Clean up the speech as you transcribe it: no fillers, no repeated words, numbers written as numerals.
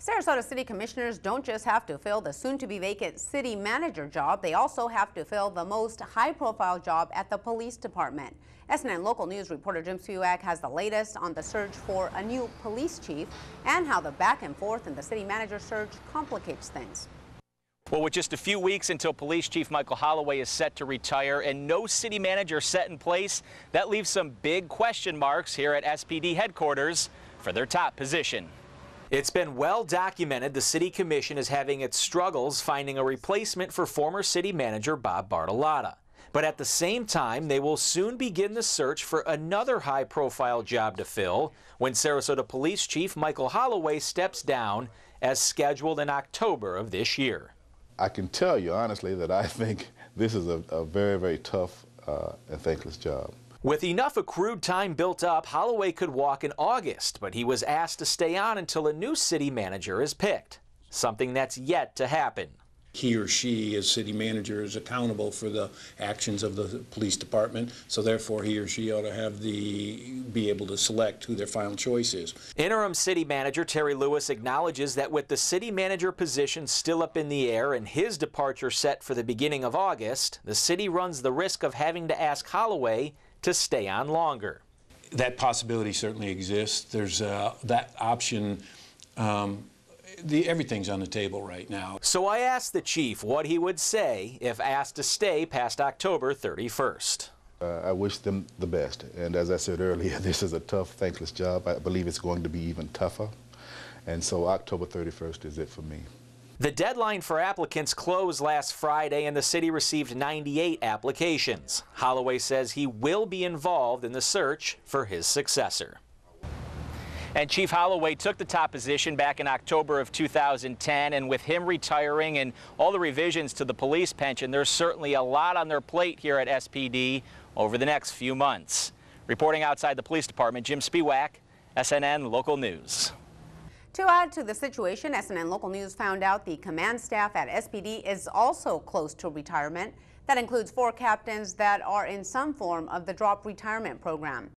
Sarasota City Commissioners don't just have to fill the soon-to-be vacant city manager job, they also have to fill the most high-profile job at the police department. SNN Local News reporter Jim Spivak has the latest on the search for a new police chief and how the back and forth in the city manager search complicates things. Well, with just a few weeks until Police Chief Michael Hollaway is set to retire and no city manager set in place, that leaves some big question marks here at SPD headquarters for their top position. It's been well documented the City Commission is having its struggles finding a replacement for former City Manager Bob Bartolotta. But at the same time, they will soon begin the search for another high-profile job to fill when Sarasota Police Chief Michael Hollaway steps down as scheduled in October of this year. I can tell you honestly that I think this is a very, very tough and thankless job. With enough accrued time built up, Hollaway could walk in August, but he was asked to stay on until a new city manager is picked, something that's yet to happen. He or she, as city manager, is accountable for the actions of the police department, so therefore he or she ought to have be able to select who their final choice is. Interim city manager Terry Lewis acknowledges that with the city manager position still up in the air and his departure set for the beginning of August, the city runs the risk of having to ask Hollaway to stay on longer. That possibility certainly exists. There's that option. Everything's on the table right now. So I asked the chief what he would say if asked to stay past October 31st. I wish them the best. And as I said earlier, this is a tough, thankless job. I believe it's going to be even tougher. And so October 31st is it for me. The deadline for applicants closed last Friday and the city received 98 applications. Hollaway says he will be involved in the search for his successor. And Chief Hollaway took the top position back in October of 2010, and with him retiring and all the revisions to the police pension, there's certainly a lot on their plate here at SPD over the next few months. Reporting outside the police department, Jim Spivak, SNN Local News. To add to the situation, SNN Local News found out the command staff at SPD is also close to retirement. That includes 4 captains that are in some form of the drop retirement program.